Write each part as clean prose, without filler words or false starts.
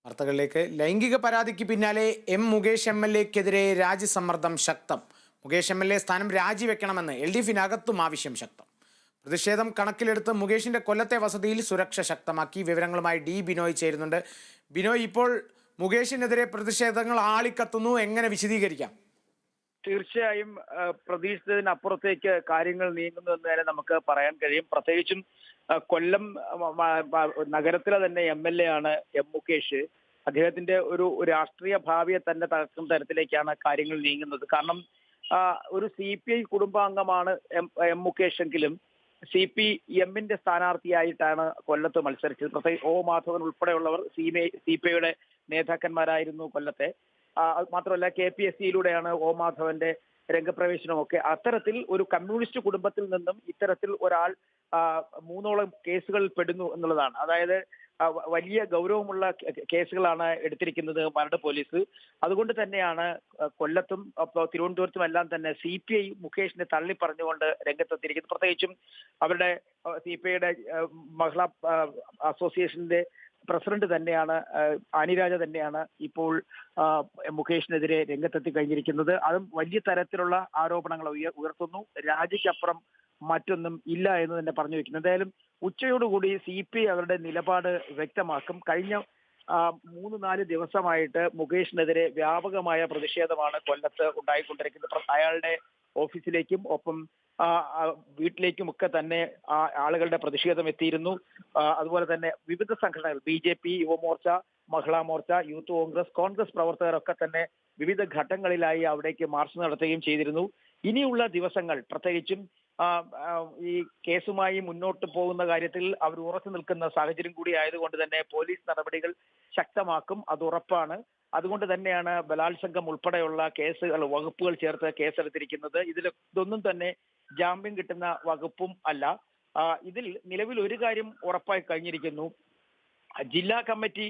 വാർത്തകളിലേക്ക്. ലൈംഗിക പരാതിക്ക് പിന്നാലെ മുകേഷ് MLA-ക്കെതിരെ രാജ്യസമ്മർദ്ദം ശക്തം. മുകേഷ് MLA സ്ഥാനം രാജിവെക്കണമെന്ന് LDF-നകത്തും ആവശ്യം ശക്തം. പ്രതിഷേധം കണക്കിലെടുത്ത് മുകേഷിന്റെ കൊല്ലത്തെ വസതിയിൽ സുരക്ഷ ശക്തമാക്കി. വിവരങ്ങളുമായി D. ബിനോയ് ചേരുന്നുണ്ട്. ബിനോയ്, ഇപ്പോൾ മുകേഷിനെതിരെ പ്രതിഷേധങ്ങൾ ആളിക്കത്തുന്നു, എങ്ങനെ വിശദീകരിക്കാം? തീർച്ചയായും പ്രതീക്ഷിച്ചതിനപ്പുറത്തേക്ക് കാര്യങ്ങൾ നീങ്ങുന്നു എന്ന് തന്നെ നമുക്ക് പറയാൻ കഴിയും. പ്രത്യേകിച്ചും കൊല്ലം നഗരത്തിലെ തന്നെ MLA ആണ് മുകേഷ്. അദ്ദേഹത്തിന്റെ ഒരു രാഷ്ട്രീയ ഭാവിയെ തന്നെ തകർക്കുന്ന തരത്തിലേക്കാണ് കാര്യങ്ങൾ നീങ്ങുന്നത്. കാരണം ഒരു CPI കുടുംബാംഗമാണ് മുകേഷ് എങ്കിലും CPM-ന്റെ സ്ഥാനാർത്ഥിയായിട്ടാണ് കൊല്ലത്ത് മത്സരിച്ചത്. പ്രത്യേകിച്ച് മാധവൻ ഉൾപ്പെടെയുള്ളവർ CPIയുടെ നേതാക്കന്മാരായിരുന്നു കൊല്ലത്തെ. മാത്രമല്ല KPSC-യിലൂടെയാണ് മാധവന്റെ രംഗപ്രവേശനമൊക്കെ. അത്തരത്തിൽ ഒരു കമ്മ്യൂണിസ്റ്റ് കുടുംബത്തിൽ നിന്നും ഇത്തരത്തിൽ ഒരാൾ 3ഓളം കേസുകളിൽ പെടുന്നു എന്നുള്ളതാണ്. അതായത് വലിയ ഗൗരവമുള്ള കേസുകളാണ് എടുത്തിരിക്കുന്നത് മരട് പോലീസ്. അതുകൊണ്ട് തന്നെയാണ് കൊല്ലത്തും തിരുവനന്തപുരത്തും എല്ലാം തന്നെ CPI മുകേഷിനെ തള്ളി പറഞ്ഞുകൊണ്ട് രംഗത്തെത്തിയിരിക്കുന്നത്. പ്രത്യേകിച്ചും അവരുടെ CPIയുടെ മഹിളാ അസോസിയേഷന്റെ പ്രസിഡന്റ് തന്നെയാണ് ആനിരാജ തന്നെയാണ് ഇപ്പോൾ മുകേഷിനെതിരെ രംഗത്തെത്തി കഴിഞ്ഞിരിക്കുന്നത്. അതും വലിയ തരത്തിലുള്ള ആരോപണങ്ങൾ ഉയർത്തുന്നു. രാജിക്കപ്പുറം മറ്റൊന്നും ഇല്ല എന്ന് തന്നെ പറഞ്ഞു വെക്കുന്നു. എന്തായാലും ഉച്ചയോടുകൂടി CPI അവരുടെ നിലപാട് വ്യക്തമാക്കും. കഴിഞ്ഞ 3-4 ദിവസമായിട്ട് മുകേഷിനെതിരെ വ്യാപകമായ പ്രതിഷേധമാണ് കൊല്ലത്ത് ഉണ്ടായിക്കൊണ്ടിരിക്കുന്നത്. അയാളുടെ ഓഫീസിലേക്കും ഒപ്പം വീട്ടിലേക്കും ഒക്കെ തന്നെ ആളുകളുടെ പ്രതിഷേധം എത്തിയിരുന്നു. അതുപോലെ തന്നെ വിവിധ സംഘടനകൾ BJP, യുവമോർച്ച, മഹിളാ മോർച്ച, യൂത്ത് കോൺഗ്രസ് പ്രവർത്തകരൊക്കെ തന്നെ വിവിധ ഘട്ടങ്ങളിലായി അവിടേക്ക് മാർച്ച് നടത്തുകയും ചെയ്തിരുന്നു. ഇനിയുള്ള ദിവസങ്ങൾ പ്രത്യേകിച്ചും ഈ കേസുമായി മുന്നോട്ട് പോകുന്ന കാര്യത്തിൽ അവർ ഉറച്ചു നിൽക്കുന്ന സാഹചര്യം കൂടി ആയതുകൊണ്ട് തന്നെ പോലീസ് നടപടികൾ ശക്തമാക്കും, അത് ഉറപ്പാണ്. അതുകൊണ്ട് തന്നെയാണ് ബലാത്സംഗം ഉൾപ്പെടെയുള്ള വകുപ്പുകൾ ചേർത്ത് കേസെടുത്തിരിക്കുന്നത്. ഇതൊന്നും തന്നെ ജാമ്യം കിട്ടുന്ന വകുപ്പും അല്ല. ഇതിൽ നിലവിൽ ഒരു കാര്യം ഉറപ്പായി കഴിഞ്ഞിരിക്കുന്നു. ജില്ലാ കമ്മിറ്റി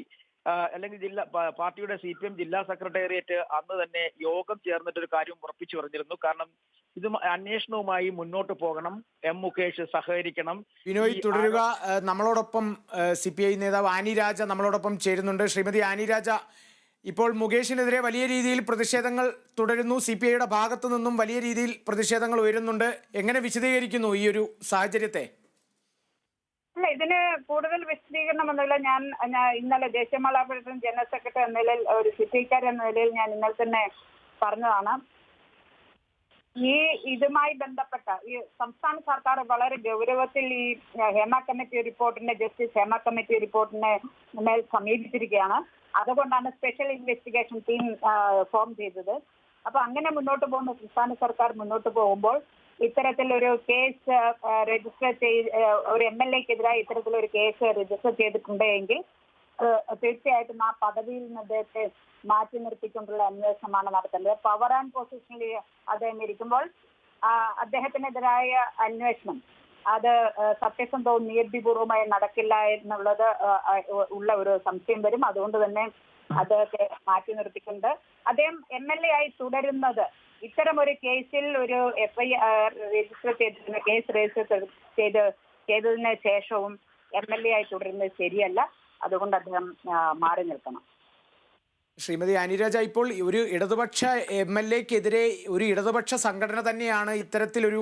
അല്ലെങ്കിൽ പാർട്ടിയുടെ CPM ജില്ലാ സെക്രട്ടേറിയറ്റ് അന്ന് തന്നെ യോഗം ചേർന്നിട്ടൊരു കാര്യം ഉറപ്പിച്ചു പറഞ്ഞിരുന്നു. കാരണം ഇത് അന്വേഷണവുമായി മുന്നോട്ട് പോകണം, മുകേഷ് സഹകരിക്കണം. ബിനോയ് തുടരുക. നമ്മളോടൊപ്പം CPI നേതാവ് ആനി രാജ നമ്മളോടൊപ്പം ചേരുന്നുണ്ട്. ശ്രീമതി ആനി രാജ, ഇപ്പോൾ മുകേഷിനെതിരെ വലിയ രീതിയിൽ പ്രതിഷേധങ്ങൾ തുടരുന്നു. CPIയുടെ ഭാഗത്തു നിന്നും വലിയ രീതിയിൽ പ്രതിഷേധങ്ങൾ ഉയരുന്നുണ്ട്. എങ്ങനെ വിശദീകരിക്കുന്നു ഈ ഒരു സാഹചര്യത്തെ? അല്ല, ഇതിന് കൂടുതൽ വിശദീകരണമൊന്നുമില്ല. ഞാൻ ഇന്നലെ ദേശീയ മഹിളാ ഫെഡറേഷൻ ജനറൽ സെക്രട്ടറി എന്ന നിലയിൽ, ഒരു CPIക്കാരൻ എന്ന നിലയിൽ ഞാൻ ഇന്നലെ തന്നെ പറഞ്ഞതാണ്. ഇതുമായി ബന്ധപ്പെട്ട ഈ സംസ്ഥാന സർക്കാർ വളരെ ഗൗരവത്തിൽ ഈ ജസ്റ്റിസ് ഹേമ കമ്മിറ്റി റിപ്പോർട്ടിനെ മേൽ സമീപിച്ചിരിക്കുകയാണ്. അതുകൊണ്ടാണ് സ്പെഷ്യൽ ഇൻവെസ്റ്റിഗേഷൻ ടീം ഫോം ചെയ്തത്. അപ്പൊ അങ്ങനെ മുന്നോട്ട് പോകുന്ന സംസ്ഥാന സർക്കാർ മുന്നോട്ട് പോകുമ്പോൾ ഇത്തരത്തിലൊരു കേസ് രജിസ്റ്റർ ഒരു MLA-ക്കെതിരായി ഇത്തരത്തിലൊരു കേസ് രജിസ്റ്റർ ചെയ്തിട്ടുണ്ടെങ്കിൽ തീർച്ചയായിട്ടും ആ പദവിയിൽ നിന്ന് അദ്ദേഹത്തെ മാറ്റി നിർത്തിക്കൊണ്ടുള്ള അന്വേഷണമാണ് നടത്തേണ്ടത്. പവർ ആൻഡ് പൊസിഷനിൽ അദ്ദേഹം ഇരിക്കുമ്പോൾ അദ്ദേഹത്തിനെതിരായ അന്വേഷണം അത് സത്യസന്ധവും നീതിപൂർവമായി നടക്കില്ല എന്നുള്ളത് ഉള്ള ഒരു സംശയം വരും. അതുകൊണ്ട് തന്നെ അദ്ദേഹത്തെ മാറ്റി നിർത്തിക്കൊണ്ട് അദ്ദേഹം MLA ആയി തുടരുന്നത് ഇത്തരം ഒരു കേസിൽ ഒരു FIR രജിസ്റ്റർ ചെയ്തിരുന്ന കേസ് രജിസ്റ്റർ ചെയ്തതിന് ശേഷവും MLA ആയി തുടരുന്നത് ശരിയല്ല. അതുകൊണ്ട് അദ്ദേഹം മാറി നിൽക്കണം. ശ്രീമതി ആനിരാജ, ഇപ്പോൾ ഒരു ഇടതുപക്ഷ MLA-ക്കെതിരെ ഒരു ഇടതുപക്ഷ സംഘടന തന്നെയാണ് ഇത്തരത്തിലൊരു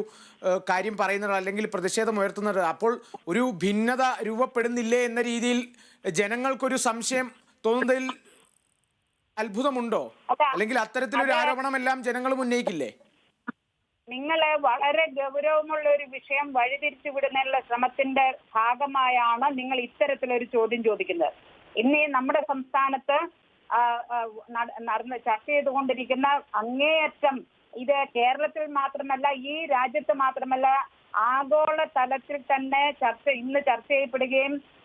കാര്യം പറയുന്നത്, അല്ലെങ്കിൽ പ്രതിഷേധം ഉയർത്തുന്നത്. അപ്പോൾ ഒരു ഭിന്നത രൂപപ്പെടുന്നില്ലേ എന്ന രീതിയിൽ ജനങ്ങൾക്കൊരു സംശയം തോന്നുന്നതിൽ അത്ഭുതമുണ്ടോ? അല്ലെങ്കിൽ അത്തരത്തിലൊരു ആരോപണമെല്ലാം ജനങ്ങൾ ഉന്നയിക്കില്ലേ? നിങ്ങള് വളരെ ഗൗരവമുള്ള ഒരു വിഷയം വഴിതിരിച്ചു വിടുന്നതിനുള്ള ശ്രമത്തിന്റെ ഭാഗമായാണ് നിങ്ങൾ ഇത്തരത്തിലൊരു ചോദ്യം ചോദിക്കുന്നത്. ഇന്ന് നമ്മുടെ സംസ്ഥാനത്ത് ചർച്ച ചെയ്തുകൊണ്ടിരിക്കുന്ന അങ്ങേയറ്റം, ഇത് കേരളത്തിൽ മാത്രമല്ല, ഈ രാജ്യത്ത് മാത്രമല്ല, ആഗോള തലത്തിൽ തന്നെ ഇന്ന് ചർച്ച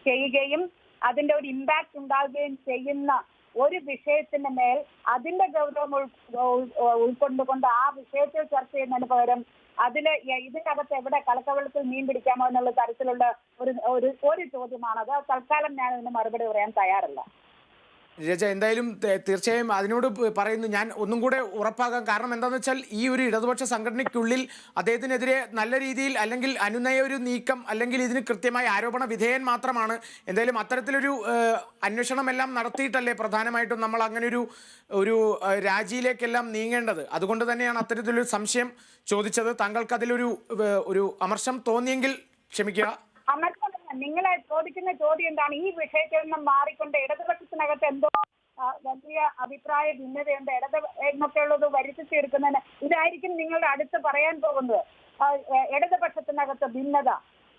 ചെയ്യുകയും അതിന്റെ ഒരു ഇമ്പാക്ട് ഉണ്ടാവുകയും ചെയ്യുന്ന ഒരു വിഷയത്തിന് മേൽ അതിന്റെ ഗൗരവം ഉൾക്കൊണ്ടുകൊണ്ട് ആ വിഷയത്തിൽ ചർച്ച ചെയ്യുന്നതിന് പകരം ഇതിനകത്ത് എവിടെ കലക്കവെള്ളത്തിൽ മീൻ പിടിക്കാമോ എന്നുള്ള തരത്തിലുള്ള ഒരു ചോദ്യമാണത്. തൽക്കാലം ഞാൻ അതിന് മറുപടി പറയാൻ തയ്യാറല്ല. രജ എന്തായാലും തീർച്ചയായും അതിനോട് പറയുന്നു ഞാൻ ഒന്നും കൂടെ ഉറപ്പാകാം. കാരണം എന്താണെന്ന് വെച്ചാൽ ഈ ഒരു ഇടതുപക്ഷ സംഘടനയ്ക്കുള്ളിൽ അദ്ദേഹത്തിനെതിരെ നല്ല രീതിയിൽ അല്ലെങ്കിൽ അനുനയ ഒരു നീക്കം അല്ലെങ്കിൽ ഇതിന് കൃത്യമായ ആരോപണ വിധേയൻ മാത്രമാണ്. എന്തായാലും അത്തരത്തിലൊരു അന്വേഷണം എല്ലാം നടത്തിയിട്ടല്ലേ പ്രധാനമായിട്ടും നമ്മൾ അങ്ങനെ ഒരു രാജിയിലേക്കെല്ലാം നീങ്ങേണ്ടത്. അതുകൊണ്ട് തന്നെയാണ് അത്തരത്തിലൊരു സംശയം ചോദിച്ചത്. താങ്കൾക്ക് അതിലൊരു ഒരു അമർഷം തോന്നിയെങ്കിൽ ക്ഷമിക്കുക. നിങ്ങളെ ചോദിക്കുന്ന ചോദ്യം എന്താണ്? ഈ വിഷയത്തിൽ നിന്നും മാറിക്കൊണ്ട് ഇടതുപക്ഷത്തിനകത്ത് എന്തോ വലിയ അഭിപ്രായ ഭിന്നതയുണ്ട് എന്നൊക്കെയുള്ളത് വരുത്തി തീർക്കുന്നതിന് ഇതായിരിക്കും നിങ്ങളുടെ അടുത്ത് പറയാൻ പോകുന്നത്. ഇടതുപക്ഷത്തിനകത്ത് ഭിന്നത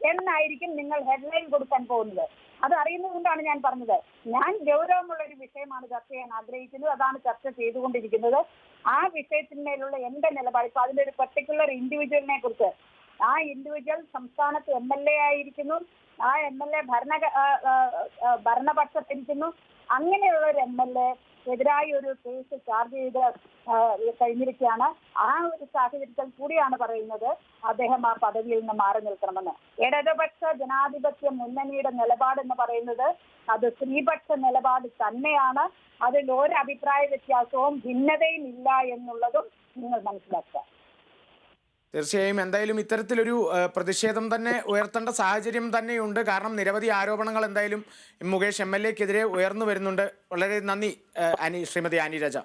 എന്നായിരിക്കും നിങ്ങൾ ഹെഡ്ലൈൻ കൊടുക്കാൻ പോകുന്നത്. അത് അറിയുന്നത് കൊണ്ടാണ് ഞാൻ പറഞ്ഞത്. ഞാൻ ഗൗരവമുള്ള ഒരു വിഷയമാണ് ചർച്ച ചെയ്യാൻ ആഗ്രഹിക്കുന്നത്. അതാണ് ചർച്ച ചെയ്തുകൊണ്ടിരിക്കുന്നത്. ആ വിഷയത്തിന്മേലുള്ള എന്റെ നിലപാട്, ഇപ്പൊ അതിന്റെ ഒരു പെർട്ടിക്കുലർ ഇൻഡിവിജ്വലിനെ കുറിച്ച്, ആ ഇൻഡിവിജ്വൽ സംസ്ഥാനത്ത് MLA ആയിരിക്കുന്നു, ആ MLA ഭരണപക്ഷത്തിരിക്കുന്നു. അങ്ങനെയുള്ള ഒരു MLA എതിരായി ഒരു കേസ് ചാർജ് ചെയ്ത് കഴിഞ്ഞിരിക്കുകയാണ്. ആ ഒരു സാഹചര്യത്തിൽ കൂടിയാണ് പറയുന്നത് അദ്ദേഹം ആ പദവിയിൽ നിന്ന് മാറി നിൽക്കണമെന്ന്. ഇടതുപക്ഷ ജനാധിപത്യ മുന്നണിയുടെ നിലപാടെന്ന് പറയുന്നത് അത് സ്ത്രീപക്ഷ നിലപാട് തന്നെയാണ്. അതിൽ ഒരു അഭിപ്രായ വ്യത്യാസവും ഭിന്നതയും ഇല്ല എന്നുള്ളതും നിങ്ങൾ മനസ്സിലാക്കുക. തീർച്ചയായും എന്തായാലും ഇത്തരത്തിലൊരു പ്രതിഷേധം തന്നെ ഉയർത്തേണ്ട സാഹചര്യം തന്നെയുണ്ട്. കാരണം നിരവധി ആരോപണങ്ങൾ എന്തായാലും മുകേഷ് MLAക്കെതിരെ ഉയർന്നു വരുന്നുണ്ട്. വളരെ നന്ദി ശ്രീമതി ആനി രാജ.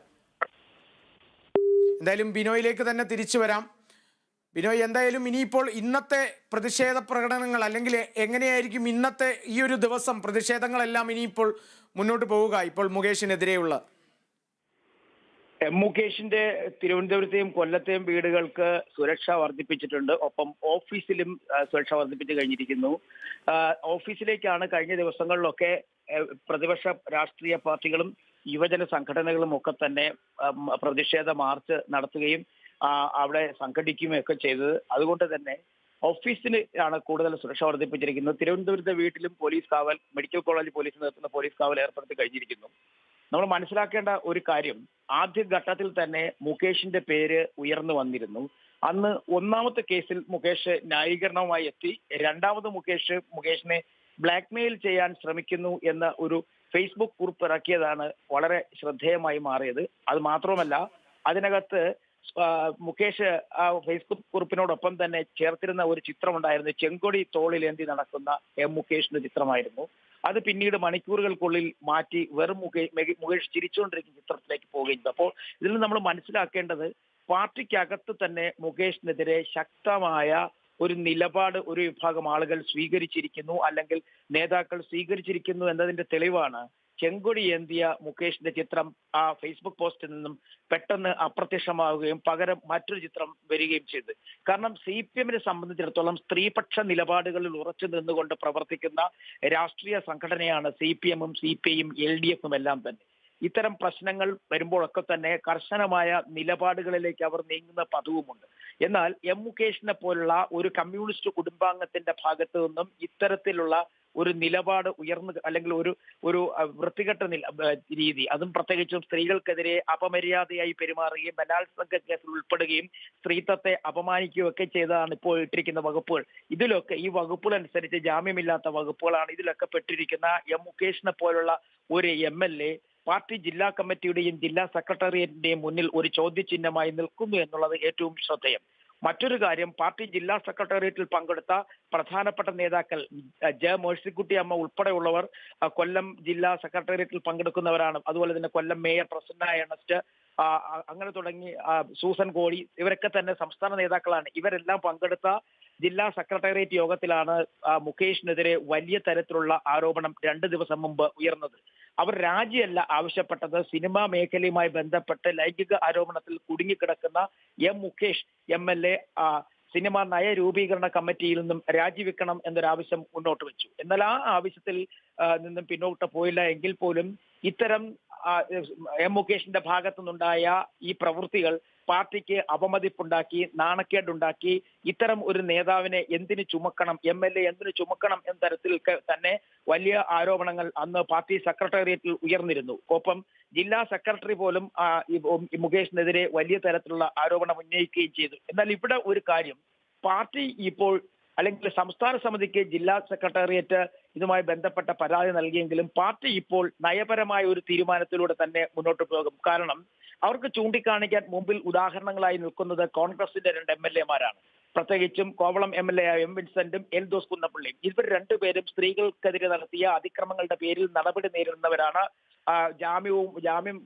എന്തായാലും ബിനോയിലേക്ക് തന്നെ തിരിച്ചു വരാം. ബിനോയ്, എന്തായാലും ഇനിയിപ്പോൾ ഇന്നത്തെ പ്രതിഷേധ പ്രകടനങ്ങൾ അല്ലെങ്കിൽ എങ്ങനെയായിരിക്കും ഇന്നത്തെ ഈ ഒരു ദിവസം പ്രതിഷേധങ്ങളെല്ലാം ഇനിയിപ്പോൾ മുന്നോട്ട് പോവുക ഇപ്പോൾ മുകേഷിനെതിരെയുള്ള? മുകേഷിന്റെ തിരുവനന്തപുരത്തെയും കൊല്ലത്തെയും വീടുകൾക്ക് സുരക്ഷ വർദ്ധിപ്പിച്ചിട്ടുണ്ട്. ഒപ്പം ഓഫീസിലും സുരക്ഷ വർദ്ധിപ്പിച്ചു കഴിഞ്ഞിരിക്കുന്നു. ഓഫീസിലേക്കാണ് കഴിഞ്ഞ ദിവസങ്ങളിലൊക്കെ പ്രതിപക്ഷ രാഷ്ട്രീയ പാർട്ടികളും യുവജന സംഘടനകളും ഒക്കെ തന്നെ പ്രതിഷേധ മാർച്ച് നടത്തുകയും അവിടെ സംഘടിക്കുകയും ഒക്കെ ചെയ്തത്. അതുകൊണ്ട് തന്നെ ഓഫീസിന് ആണ് കൂടുതൽ സുരക്ഷ വർദ്ധിപ്പിച്ചിരിക്കുന്നത്. തിരുവനന്തപുരത്തെ വീട്ടിലും പോലീസ് കാവൽ, മെഡിക്കൽ കോളേജ് പോലീസ് നിർത്തുന്ന പോലീസ് കാവൽ ഏർപ്പെടുത്തി കഴിഞ്ഞിരിക്കുന്നു. നമ്മൾ മനസ്സിലാക്കേണ്ട ഒരു കാര്യം, ആദ്യ ഘട്ടത്തിൽ തന്നെ മുകേഷിന്റെ പേര് ഉയർന്നു വന്നിരുന്നു. അന്ന് ഒന്നാമത്തെ കേസിൽ മുകേഷ് ന്യായീകരണവുമായി എത്തി. രണ്ടാമത് മുകേഷിനെ ബ്ലാക്ക്മെയിൽ ചെയ്യാൻ ശ്രമിക്കുന്നു എന്ന ഒരു ഫേസ്ബുക്ക് കുറിപ്പ് ഇറക്കിയതാണ് വളരെ ശ്രദ്ധേയമായി മാറിയത്. അത് മാത്രമല്ല, അതിനകത്ത് മുകേഷ് ആ ഫേസ്ബുക്ക് കുറിപ്പിനോടൊപ്പം തന്നെ ചേർത്തിരുന്ന ഒരു ചിത്രമുണ്ടായിരുന്നു. ചെങ്കൊടി തോളിലേന്തി നടക്കുന്ന മുകേഷിന്റെ ചിത്രമായിരുന്നു. അത് പിന്നീട് മണിക്കൂറുകൾക്കുള്ളിൽ മാറ്റി വെറും മുകേഷ് ചിരിച്ചുകൊണ്ടിരിക്കുന്ന ചിത്രത്തിലേക്ക് പോവുകയും ചെയ്തു. അപ്പോൾ ഇതിൽ നിന്ന് നമ്മൾ മനസ്സിലാക്കേണ്ടത് പാർട്ടിക്കകത്ത് തന്നെ മുകേഷിനെതിരെ ശക്തമായ ഒരു നിലപാട് ഒരു വിഭാഗം ആളുകൾ സ്വീകരിച്ചിരിക്കുന്നു, അല്ലെങ്കിൽ നേതാക്കൾ സ്വീകരിച്ചിരിക്കുന്നു എന്നതിന്റെ തെളിവാണ് ചെങ്കൊടി ഏന്തിയ മുകേഷിന്റെ ചിത്രം ആ ഫേസ്ബുക്ക് പോസ്റ്റിൽ നിന്നും പെട്ടെന്ന് അപ്രത്യക്ഷമാവുകയും പകരം മറ്റൊരു ചിത്രം വരികയും ചെയ്തു. കാരണം CPM-നെ സംബന്ധിച്ചിടത്തോളം സ്ത്രീപക്ഷ നിലപാടുകളിൽ ഉറച്ചു നിന്നുകൊണ്ട് പ്രവർത്തിക്കുന്ന രാഷ്ട്രീയ സംഘടനയാണ് CPM-ഉം CPI-യും LDF-ഉം എല്ലാം തന്നെ. ഇത്തരം പ്രശ്നങ്ങൾ വരുമ്പോഴൊക്കെ തന്നെ കർശനമായ നിലപാടുകളിലേക്ക് അവർ നീങ്ങുന്ന പതിവുമുണ്ട്. എന്നാൽ മുകേഷിനെ പോലുള്ള ഒരു കമ്മ്യൂണിസ്റ്റ് കുടുംബാംഗത്തിന്റെ ഭാഗത്തു നിന്നും ഇത്തരത്തിലുള്ള ഒരു നിലപാട് ഉയർന്നു, അല്ലെങ്കിൽ ഒരു വൃത്തികെട്ട രീതി, അതും പ്രത്യേകിച്ചും സ്ത്രീകൾക്കെതിരെ അപമര്യാദയായി പെരുമാറുകയും ബലാത്സംഗ കേസിൽ ഉൾപ്പെടുകയും സ്ത്രീത്വത്തെ അപമാനിക്കുകയും ഒക്കെ ചെയ്തതാണ് ഇപ്പോൾ ഇട്ടിരിക്കുന്ന വകുപ്പുകൾ. ഇതിലൊക്കെ ഈ വകുപ്പുകൾ അനുസരിച്ച് ജാമ്യമില്ലാത്ത വകുപ്പുകളാണ് ഇതിലൊക്കെ പെട്ടിരിക്കുന്ന. മുകേഷിനെ പോലുള്ള ഒരു MLA പാർട്ടി ജില്ലാ കമ്മിറ്റിയുടെയും ജില്ലാ സെക്രട്ടേറിയറ്റിന്റെയും മുന്നിൽ ഒരു ചോദ്യചിഹ്നമായി നിൽക്കുന്നു എന്നുള്ളത് ഏറ്റവും ശ്രദ്ധേയം. മറ്റൊരു കാര്യം, പാർട്ടി ജില്ലാ സെക്രട്ടേറിയറ്റിൽ പങ്കെടുത്ത പ്രധാനപ്പെട്ട നേതാക്കൾ മേഴ്സിക്കുട്ടി അമ്മ ഉൾപ്പെടെയുള്ളവർ കൊല്ലം ജില്ലാ സെക്രട്ടേറിയറ്റിൽ പങ്കെടുക്കുന്നവരാണ്. അതുപോലെ തന്നെ കൊല്ലം മേയർ പ്രസന്ന ഏണസ്റ്റ്, അങ്ങനെ തുടങ്ങി സൂസൻ കോടി, ഇവരൊക്കെ തന്നെ സംസ്ഥാന നേതാക്കളാണ്. ഇവരെല്ലാം പങ്കെടുത്ത ജില്ലാ സെക്രട്ടേറിയറ്റ് യോഗത്തിലാണ് മുകേഷിനെതിരെ വലിയ തരത്തിലുള്ള ആരോപണം 2 ദിവസം മുമ്പ് ഉയർന്നത്. അവർ രാജിയല്ല ആവശ്യപ്പെട്ടത്. സിനിമാ മേഖലയുമായി ബന്ധപ്പെട്ട് ലൈംഗിക ആരോപണത്തിൽ കുടുങ്ങിക്കിടക്കുന്ന മുകേഷ് MLA സിനിമാ നയ രൂപീകരണ കമ്മിറ്റിയിൽ നിന്നും രാജിവെക്കണം എന്നൊരാവശ്യം മുന്നോട്ട് വെച്ചു. എന്നാൽ ആ ആവശ്യത്തിൽ നിന്നും പിന്നോട്ട് പോയില്ല എങ്കിൽ പോലും ഇത്തരം മുകേഷിന്റെ ഭാഗത്തു നിന്നുണ്ടായ ഈ പ്രവൃത്തികൾ പാർട്ടിക്ക് അപമതിപ്പുണ്ടാക്കി, നാണക്കേടുണ്ടാക്കി. ഇത്തരം ഒരു നേതാവിനെ എന്തിനു ചുമക്കണം, MLA എന്തിനു ചുമക്കണം എന്ന തരത്തിൽ തന്നെ വലിയ ആരോപണങ്ങൾ അന്ന് പാർട്ടി സെക്രട്ടേറിയറ്റിൽ ഉയർന്നിരുന്നു. ഒപ്പം ജില്ലാ സെക്രട്ടറി പോലും മുകേഷിനെതിരെ വലിയ തരത്തിലുള്ള ആരോപണം ഉന്നയിക്കുകയും ചെയ്തു. എന്നാൽ ഇവിടെ ഒരു കാര്യം, പാർട്ടി ഇപ്പോൾ അല്ലെങ്കിൽ സംസ്ഥാന സമിതിക്ക് ജില്ലാ സെക്രട്ടേറിയറ്റ് ഇതുമായി ബന്ധപ്പെട്ട പരാതി നൽകിയെങ്കിലും പാർട്ടി ഇപ്പോൾ നയപരമായ ഒരു തീരുമാനത്തിലൂടെ തന്നെ മുന്നോട്ട് പോകും. കാരണം അവർക്ക് ചൂണ്ടിക്കാണിക്കാൻ മുമ്പിൽ ഉദാഹരണങ്ങളായി നിൽക്കുന്നത് കോൺഗ്രസിന്റെ 2 MLA-മാരാണ്. പ്രത്യേകിച്ചും കോവളം MLA ആയ എം വിൻസെന്റും എൽദോസ് കുന്നപ്പള്ളിയും. ഇവർ രണ്ടുപേരും സ്ത്രീകൾക്കെതിരെ നടത്തിയ അതിക്രമങ്ങളുടെ പേരിൽ നടപടി നേരിടുന്നവരാണ്. ജാമ്യം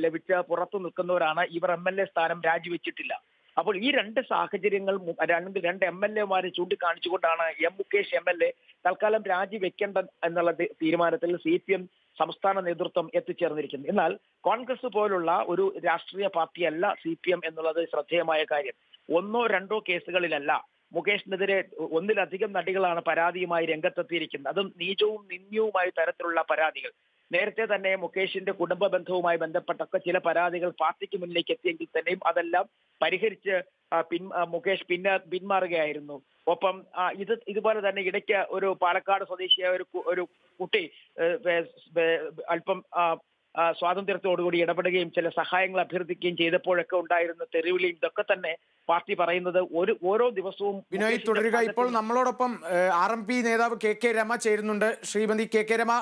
ലഭിച്ച് പുറത്തു നിൽക്കുന്നവരാണ്. ഇവർ MLA സ്ഥാനം രാജിവെച്ചിട്ടില്ല. അപ്പോൾ ഈ 2 സാഹചര്യങ്ങൾ 2 MLA-മാരെ ചൂണ്ടിക്കാണിച്ചുകൊണ്ടാണ് മുകേഷ് MLA തൽക്കാലം രാജിവെക്കേണ്ട എന്നുള്ള തീരുമാനത്തിൽ CPM സംസ്ഥാന നേതൃത്വം എത്തിച്ചേർന്നിരിക്കുന്നു. എന്നാൽ കോൺഗ്രസ് പോലുള്ള ഒരു രാഷ്ട്രീയ പാർട്ടിയല്ല CPM എന്നുള്ളത് ശ്രദ്ധേയമായ കാര്യം. 1 or 2 കേസുകളിലല്ല മുകേഷിനെതിരെ 1-ലധികം നടികളാണ് പരാതിയുമായി രംഗത്തെത്തിയിരിക്കുന്നത്. അതും നീചവും നിന്ദ്യവുമായ തരത്തിലുള്ള പരാതികൾ. നേരത്തെ തന്നെ മുകേഷിന്റെ കുടുംബ ബന്ധവുമായി ബന്ധപ്പെട്ടൊക്കെ ചില പരാതികൾ പാർട്ടിക്ക് മുന്നിലേക്ക് എത്തിയെങ്കിൽ തന്നെയും അതെല്ലാം പരിഹരിച്ച് മുകേഷ് പിന്മാറുകയായിരുന്നു. ഒപ്പം ഇതുപോലെ തന്നെ ഇടയ്ക്ക് ഒരു പാലക്കാട് സ്വദേശിയായ ഒരു കുട്ടി അല്പം സ്വാതന്ത്ര്യത്തോടുകൂടി ഇടപെടുകയും ചില സഹായങ്ങൾ അഭ്യർത്ഥിക്കുകയും ചെയ്തപ്പോഴൊക്കെ ഉണ്ടായിരുന്ന തെരുവിളിയും ഇതൊക്കെ തന്നെ പാർട്ടി പറയുന്നത് ഓരോ ദിവസവും. ബിനോയ് തുടരുക. ഇപ്പോൾ നമ്മളോടൊപ്പം RMP നേതാവ് KK രമ ചേരുന്നുണ്ട്. ശ്രീമതി KK രമ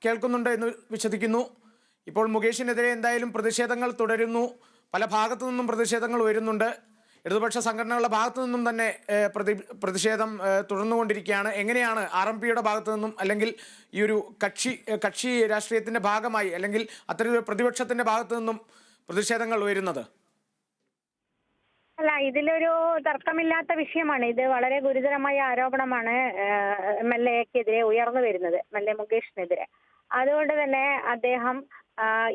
കേൾക്കുന്നുണ്ട് എന്ന് വിശ്വസിക്കുന്നു. ഇപ്പോൾ മുകേഷിനെതിരെ എന്തായാലും പ്രതിഷേധങ്ങൾ തുടരുന്നു. പല ഭാഗത്തു നിന്നും പ്രതിഷേധങ്ങൾ ഉയരുന്നുണ്ട്. ഇടതുപക്ഷ സംഘടനകളുടെ ഭാഗത്തു നിന്നും തന്നെ പ്രതിഷേധം തുടർന്നുകൊണ്ടിരിക്കുകയാണ്. എങ്ങനെയാണ് RMPയുടെ ഭാഗത്തു നിന്നും അല്ലെങ്കിൽ ഈ ഒരു കക്ഷി രാഷ്ട്രീയത്തിന്റെ ഭാഗമായി അല്ലെങ്കിൽ അത്തരമൊരു പ്രതിപക്ഷത്തിന്റെ ഭാഗത്തു നിന്നും പ്രതിഷേധങ്ങൾ ഉയരുന്നത്? അല്ല, ഇതിലൊരു തർക്കമില്ലാത്ത വിഷയമാണ്. ഇത് വളരെ ഗുരുതരമായ ആരോപണമാണ് MLA-ക്കെതിരെ ഉയർന്നു വരുന്നത്, MLA മുകേഷിനെതിരെ. അതുകൊണ്ട് തന്നെ അദ്ദേഹം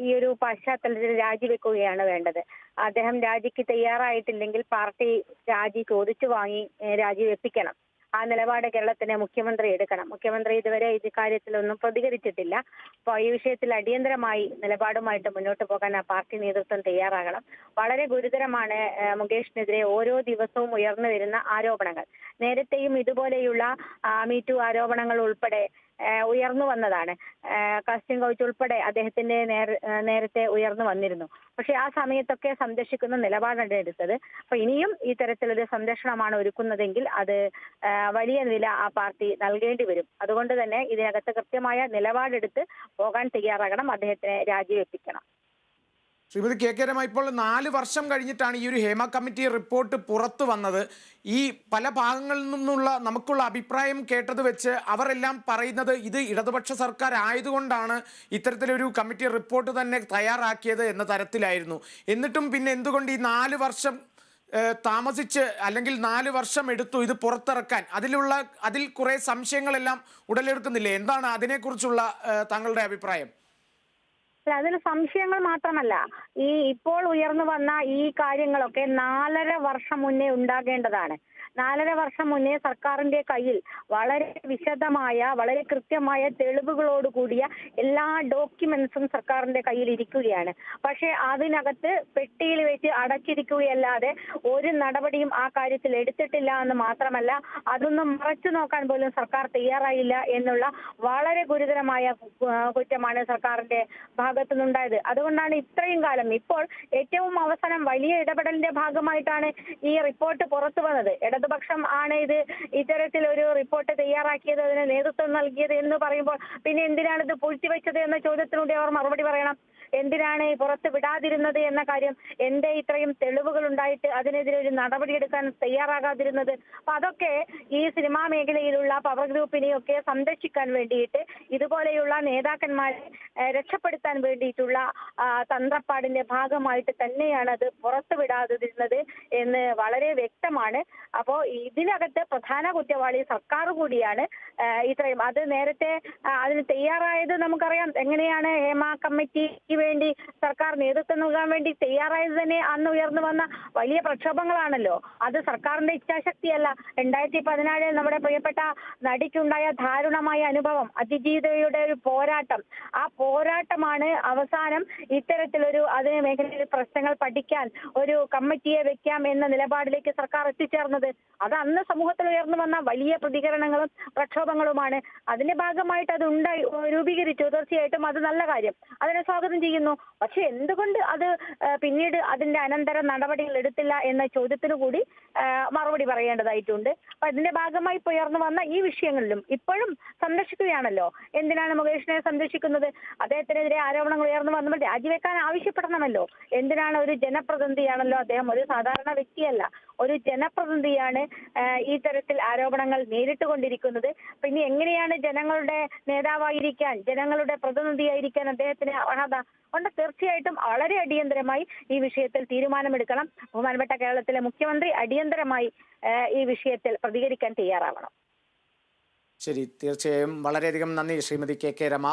ഈ ഒരു പശ്ചാത്തലത്തിൽ രാജിവെക്കുകയാണ് വേണ്ടത്. അദ്ദേഹം രാജിക്ക് തയ്യാറായിട്ടില്ലെങ്കിൽ പാർട്ടി രാജി ചോദിച്ചു വാങ്ങി രാജിവെപ്പിക്കണം. ആ നിലപാട് കേരളത്തിലെ മുഖ്യമന്ത്രി എടുക്കണം. മുഖ്യമന്ത്രി ഇതുവരെ ഈ കാര്യത്തിലൊന്നും പ്രതികരിച്ചിട്ടില്ല. അപ്പോൾ ഈ വിഷയത്തിൽ അടിയന്തരമായി നിലപാടുമായിട്ട് മുന്നോട്ട് പോകാൻ ആ പാർട്ടി നേതൃത്വം തയ്യാറാകണം. വളരെ ഗുരുതരമാണ് മുകേഷിനെതിരെ ഓരോ ദിവസവും ഉയർന്നു വരുന്ന ആരോപണങ്ങൾ. നേരത്തെയും ഇതുപോലെയുള്ള മീറ്റു ആരോപണങ്ങൾ ഉൾപ്പെടെ ഉയർന്നു വന്നതാണ്. കസ്റ്റിൻ കൗച്ച് ഉൾപ്പെടെ അദ്ദേഹത്തിന്റെ നേരത്തെ ഉയർന്നു വന്നിരുന്നു. പക്ഷെ ആ സമയത്തൊക്കെ സംരക്ഷിക്കുന്ന നിലപാടാണ് എടുത്തത്. അപ്പൊ ഇനിയും ഈ തരത്തിലൊരു സംരക്ഷണമാണ് ഒരുക്കുന്നതെങ്കിൽ അത് വലിയ വില ആ പാർട്ടി നൽകേണ്ടി വരും. അതുകൊണ്ട് തന്നെ ഇതിനകത്ത് കൃത്യമായ നിലപാടെടുത്ത് പോകാൻ തയ്യാറാകണം. അദ്ദേഹത്തിനെ രാജിവെപ്പിക്കണം. ശ്രീമതി KK രമ, ഇപ്പോൾ 4 വർഷം കഴിഞ്ഞിട്ടാണ് ഈ ഒരു ഹേമ കമ്മിറ്റി റിപ്പോർട്ട് പുറത്തു വന്നത്. ഈ പല ഭാഗങ്ങളിൽ നിന്നുള്ള നമുക്കുള്ള അഭിപ്രായം കേട്ടത് വെച്ച് അവരെല്ലാം പറയുന്നത് ഇത് ഇടതുപക്ഷ സർക്കാർ ആയതുകൊണ്ടാണ് ഇത്തരത്തിലൊരു കമ്മിറ്റി റിപ്പോർട്ട് തന്നെ തയ്യാറാക്കിയത് എന്ന തരത്തിലായിരുന്നു. എന്നിട്ടും പിന്നെ എന്തുകൊണ്ട് ഈ 4 വർഷം താമസിച്ച് അല്ലെങ്കിൽ 4 വർഷം എടുത്തു ഇത് പുറത്തിറക്കാൻ? അതിൽ കുറെ സംശയങ്ങളെല്ലാം ഉടലെടുക്കുന്നില്ലേ? എന്താണ് അതിനെക്കുറിച്ചുള്ള താങ്കളുടെ അഭിപ്രായം? അതിൽ സംശയങ്ങൾ മാത്രമല്ല, ഇപ്പോൾ ഉയർന്നു വന്ന ഈ കാര്യങ്ങളൊക്കെ 4.5 വർഷം മുന്നേ ഉണ്ടാകേണ്ടതാണ്. 4.5 വർഷം മുന്നേ സർക്കാരിന്റെ കയ്യിൽ വളരെ വിശദമായ, വളരെ കൃത്യമായ തെളിവുകളോട് കൂടിയ എല്ലാ ഡോക്യുമെന്റ്സും സർക്കാരിന്റെ കയ്യിൽ ഇരിക്കുകയാണ്. പക്ഷെ അതിനകത്ത് പെട്ടിയിൽ വെച്ച് അടച്ചിരിക്കുകയല്ലാതെ ഒരു നടപടിയും ആ കാര്യത്തിൽ എടുത്തിട്ടില്ല എന്ന് മാത്രമല്ല, അതൊന്നും മറച്ചു നോക്കാൻ പോലും സർക്കാർ തയ്യാറായില്ല എന്നുള്ള വളരെ ഗുരുതരമായ കുറ്റമാണ് സർക്കാരിന്റെ ഭാഗത്തുനിന്നുണ്ടായത്. അതുകൊണ്ടാണ് ഇത്രയും കാലം, ഇപ്പോൾ ഏറ്റവും അവസാനം വലിയ ഇടപെടലിന്റെ ഭാഗമായിട്ടാണ് ഈ റിപ്പോർട്ട് പുറത്തു വന്നത്. ഇടതുപക്ഷം ആണ് ഇത്തരത്തിലൊരു റിപ്പോർട്ട് തയ്യാറാക്കിയത്, അതിന് നേതൃത്വം നൽകിയത് എന്ന് പറയുമ്പോൾ പിന്നെ എന്തിനാണ് ഇത് പൂഴ്ത്തിവെച്ചത് എന്ന ചോദ്യത്തിലൂടെ അവർ മറുപടി പറയണം. എന്തിനാണ് പുറത്ത് വിടാതിരുന്നത് എന്ന കാര്യം, എന്തേ ഇത്രയും തെളിവുകൾ ഉണ്ടായിട്ട് അതിനെതിരെ ഒരു നടപടിയെടുക്കാൻ തയ്യാറാകാതിരുന്നത്? അപ്പൊ അതൊക്കെ ഈ സിനിമാ മേഖലയിലുള്ള പവർ ഗ്രൂപ്പിനെയൊക്കെ സംരക്ഷിക്കാൻ വേണ്ടിയിട്ട്, ഇതുപോലെയുള്ള നേതാക്കന്മാരെ രക്ഷപ്പെടുത്താൻ വേണ്ടിയിട്ടുള്ള തന്ത്രപ്പാടിന്റെ ഭാഗമായിട്ട് തന്നെയാണ് അത് പുറത്തു വിടാതിരുന്നത് എന്ന് വളരെ വ്യക്തമാണ്. അപ്പോ ഇതിനകത്ത് പ്രധാന കുറ്റവാളി സർക്കാർ കൂടിയാണ്. ഇത്രയും അത് നേരത്തെ അതിന് തയ്യാറായത് നമുക്കറിയാം. എങ്ങനെയാണ് ഹേമ കമ്മിറ്റിക്ക് വേണ്ടി സർക്കാർ നേതൃത്വം നൽകാൻ വേണ്ടി തയ്യാറായത് തന്നെ അന്ന് ഉയർന്നു വന്ന വലിയ പ്രക്ഷോഭങ്ങളാണല്ലോ. അത് സർക്കാരിന്റെ ഇച്ഛാശക്തിയല്ല. 2014 നമ്മുടെ പ്രിയപ്പെട്ട നടിക്കുണ്ടായ ദാരുണമായ അനുഭവം, അതിജീവിതയുടെ ഒരു പോരാട്ടം, ആ പോരാട്ടമാണ് അവസാനം ഇത്തരത്തിലൊരു അതിന് മേഖലയിൽ പ്രശ്നങ്ങൾ പഠിക്കാൻ ഒരു കമ്മിറ്റിയെ വെക്കാം എന്ന നിലപാടിലേക്ക് സർക്കാർ എത്തിച്ചേർന്നത്. അത് അന്ന് സമൂഹത്തിൽ ഉയർന്നു വന്ന വലിയ പ്രതികരണങ്ങളും പ്രക്ഷോഭങ്ങളുമാണ്. അതിന്റെ ഭാഗമായിട്ട് അത് രൂപീകരിച്ചു. തീർച്ചയായിട്ടും അത് നല്ല കാര്യം, അതിനെ സ്വാഗതം ചെയ്യുന്നു. പക്ഷെ എന്തുകൊണ്ട് അത് പിന്നീട് അതിന്റെ അനന്തര നടപടികൾ എടുത്തില്ല എന്ന ചോദ്യത്തിന് കൂടി മറുപടി പറയേണ്ടതായിട്ടുണ്ട്. അപ്പൊ അതിന്റെ ഭാഗമായി ഇപ്പൊ ഉയർന്നു വന്ന ഈ വിഷയങ്ങളിലും ഇപ്പോഴും സംരക്ഷിക്കുകയാണല്ലോ. എന്തിനാണ് മുകേഷിനെ സംരക്ഷിക്കുന്നത്? അദ്ദേഹത്തിനെതിരെ ആരോപണങ്ങൾ ഉയർന്നു വന്നപ്പോൾ രാജിവെക്കാൻ ആവശ്യപ്പെടണമല്ലോ. എന്തിനാണ്? ഒരു ജനപ്രതിനിധിയാണല്ലോ അദ്ദേഹം, ഒരു സാധാരണ വ്യക്തിയല്ല, ഒരു ജനപ്രതിനിധിയാണ് ഈ തരത്തിൽ ആരോപണങ്ങൾ നേരിട്ടുകൊണ്ടിരിക്കുന്നത്. പിന്നെ എങ്ങനെയാണ് ജനങ്ങളുടെ നേതാവായിരിക്കാൻ, ജനങ്ങളുടെ പ്രതിനിധിയായിരിക്കാൻ അദ്ദേഹത്തിന് അർഹത? കൊണ്ട് തീർച്ചയായിട്ടും വളരെ അടിയന്തരമായി ഈ വിഷയത്തിൽ തീരുമാനമെടുക്കണം. ബഹുമാനപ്പെട്ട കേരളത്തിലെ മുഖ്യമന്ത്രി അടിയന്തരമായി ഈ വിഷയത്തിൽ പ്രതികരിക്കാൻ തയ്യാറാവണം. ശരി, തീർച്ചയായും വളരെയധികം നന്ദി ശ്രീമതി കെ രമ.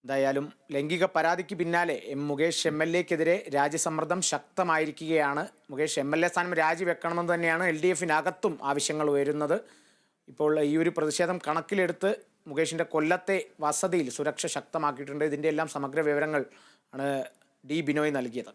എന്തായാലും ലൈംഗിക പരാതിക്ക് പിന്നാലെ മുകേഷ് MLA-ക്കെതിരെ രാജ്യസമ്മർദ്ദം ശക്തമായിരിക്കുകയാണ്. മുകേഷ് MLA സ്ഥാനം രാജിവെക്കണമെന്ന് തന്നെയാണ് LDF-നകത്തും ആവശ്യങ്ങൾ ഉയരുന്നത്. ഇപ്പോൾ ഈ ഒരു പ്രതിഷേധം കണക്കിലെടുത്ത് മുകേഷിൻ്റെ കൊല്ലത്തെ വസതിയിൽ സുരക്ഷ ശക്തമാക്കിയിട്ടുണ്ട്. ഇതിൻ്റെ എല്ലാം സമഗ്ര വിവരങ്ങൾ ആണ് D. ബിനോയ് നൽകിയത്.